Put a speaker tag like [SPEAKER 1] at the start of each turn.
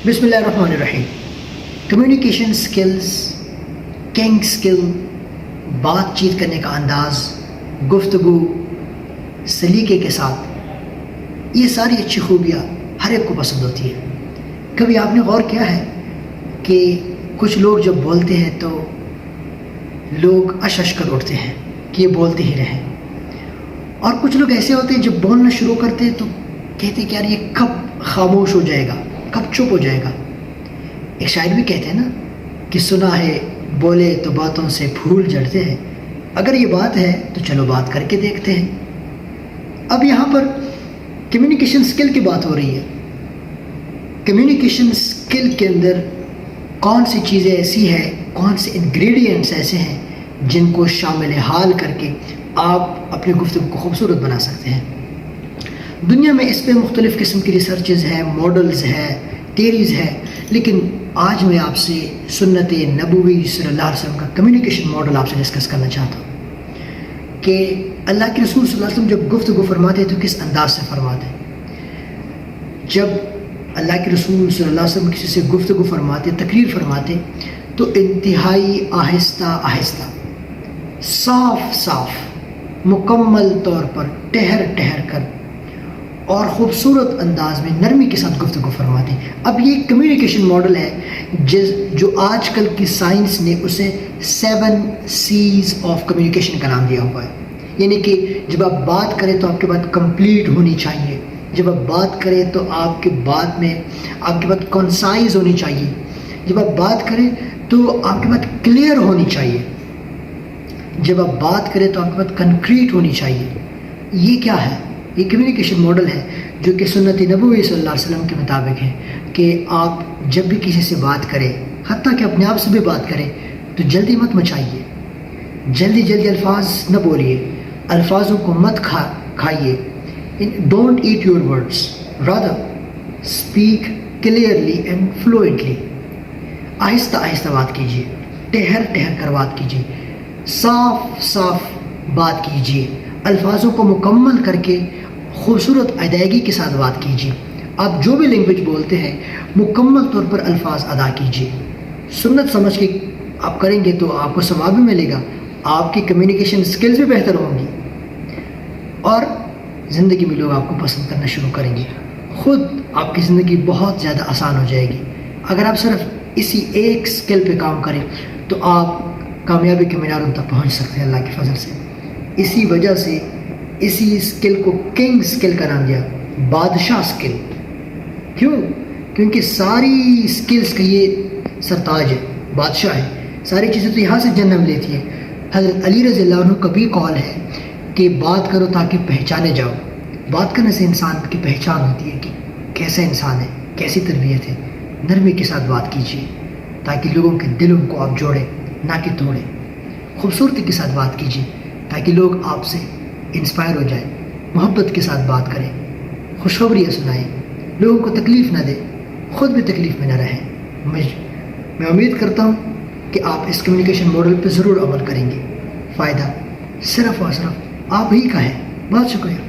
[SPEAKER 1] بسم اللہ الرحمن الرحیم۔ کمیونیکیشن سکلز، کنگ سکل، بات چیت کرنے کا انداز، گفتگو سلیقے کے ساتھ، یہ ساری اچھی خوبیاں ہر ایک کو پسند ہوتی ہے۔ کبھی آپ نے غور کیا ہے کہ کچھ لوگ جب بولتے ہیں تو لوگ اش کر اٹھتے ہیں کہ یہ بولتے ہی رہیں، اور کچھ لوگ ایسے ہوتے ہیں جب بولنا شروع کرتے ہیں تو کہتے ہیں کہ یار یہ کب خاموش ہو جائے گا، کب چپ ہو جائے گا۔ ایک شاعر بھی کہتے ہیں نا کہ سنا ہے بولے تو باتوں سے پھول جھڑتے ہیں، اگر یہ بات ہے تو چلو بات کر کے دیکھتے ہیں۔ اب یہاں پر کمیونیکیشن سکل کی بات ہو رہی ہے۔ کمیونیکیشن سکل کے اندر کون سی چیزیں ایسی ہیں، کون سے انگریڈینٹس ایسے ہیں جن کو شامل حال کر کے آپ اپنی گفتگو کو خوبصورت بنا سکتے ہیں۔ دنیا میں اس پہ مختلف قسم کی ریسرچز ہیں، ماڈلز ہیں، تھیریز ہیں، لیکن آج میں آپ سے سنت نبوی صلی اللہ علیہ وسلم کا کمیونیکیشن ماڈل آپ سے ڈسکس کرنا چاہتا ہوں کہ اللہ کے رسول صلی اللہ علیہ وسلم جب گفتگو فرماتے ہیں تو کس انداز سے فرماتے ہیں۔ جب اللہ کے رسول صلی اللہ علیہ وسلم کسی سے گفتگو فرماتے، تقریر فرماتے، تو انتہائی آہستہ آہستہ، صاف صاف، مکمل طور پر ٹہر ٹہر کر اور خوبصورت انداز میں نرمی کے ساتھ گفتگو فرماتے ہیں۔ اب یہ کمیونیکیشن ماڈل ہے جو آج کل کی سائنس نے اسے 7 C's آف کمیونیکیشن کا نام دیا ہوا ہے۔ یعنی کہ جب آپ بات کریں تو آپ کی بات کمپلیٹ ہونی چاہیے، جب آپ بات کریں تو آپ کی بات میں آپ کی بات کنسائز ہونی چاہیے، جب آپ بات کریں تو آپ کی بات کلیئر ہونی چاہیے، جب آپ بات کریں تو آپ کی بات کنکریٹ ہونی چاہیے۔ یہ کیا ہے؟ یہ کمیونیکیشن ماڈل ہے جو کہ سنت نبوی صلی اللہ علیہ وسلم کے مطابق ہے کہ آپ جب بھی کسی سے بات کریں، حتیٰ کہ اپنے آپ سے بھی بات کریں، تو جلدی مت مچائیے، جلدی جلدی الفاظ نہ بولیے، الفاظوں کو مت کھائیے۔ Don't eat your words, rather speak clearly and fluently. آہستہ آہستہ بات کیجیے، ٹہر ٹہر کر بات کیجیے، صاف صاف بات کیجیے، الفاظوں کو مکمل کر کے خوبصورت ادائیگی کے ساتھ بات کیجیے۔ آپ جو بھی لینگویج بولتے ہیں مکمل طور پر الفاظ ادا کیجیے، سنت سمجھ کے آپ کریں گے تو آپ کو ثواب بھی ملے گا، آپ کی کمیونیکیشن سکلز بھی بہتر ہوں گی، اور زندگی میں لوگ آپ کو پسند کرنا شروع کریں گے۔ خود آپ کی زندگی بہت زیادہ آسان ہو جائے گی۔ اگر آپ صرف اسی ایک سکل پہ کام کریں تو آپ کامیابی کے میناروں تک پہنچ سکتے ہیں اللہ کے فضل سے۔ اسی وجہ سے اسی سکل کو کنگ سکل کا نام دیا، بادشاہ سکل۔ کیوں؟ کیونکہ ساری سکلز کا یہ سرتاج ہے، بادشاہ ہے۔ ساری چیزیں تو یہاں سے جنم لیتی ہیں۔ حضرت علی رضی اللہ عنہ کا بھی قول ہے کہ بات کرو تاکہ پہچانے جاؤ۔ بات کرنے سے انسان کی پہچان ہوتی ہے کہ کیسا انسان ہے، کیسی تربیت ہے۔ نرمی کے ساتھ بات کیجیے تاکہ لوگوں کے دلوں کو آپ جوڑیں، نہ کہ توڑیں۔ خوبصورتی کے ساتھ بات کیجیے تاکہ لوگ آپ سے انسپائر ہو جائیں۔ محبت کے ساتھ بات کریں، خوشخبریاں سنائیں، لوگوں کو تکلیف نہ دیں، خود بھی تکلیف میں نہ رہیں۔ میں امید کرتا ہوں کہ آپ اس کمیونیکیشن ماڈل پہ ضرور عمل کریں گے۔ فائدہ صرف اور صرف آپ ہی کا ہے۔ بہت شکریہ۔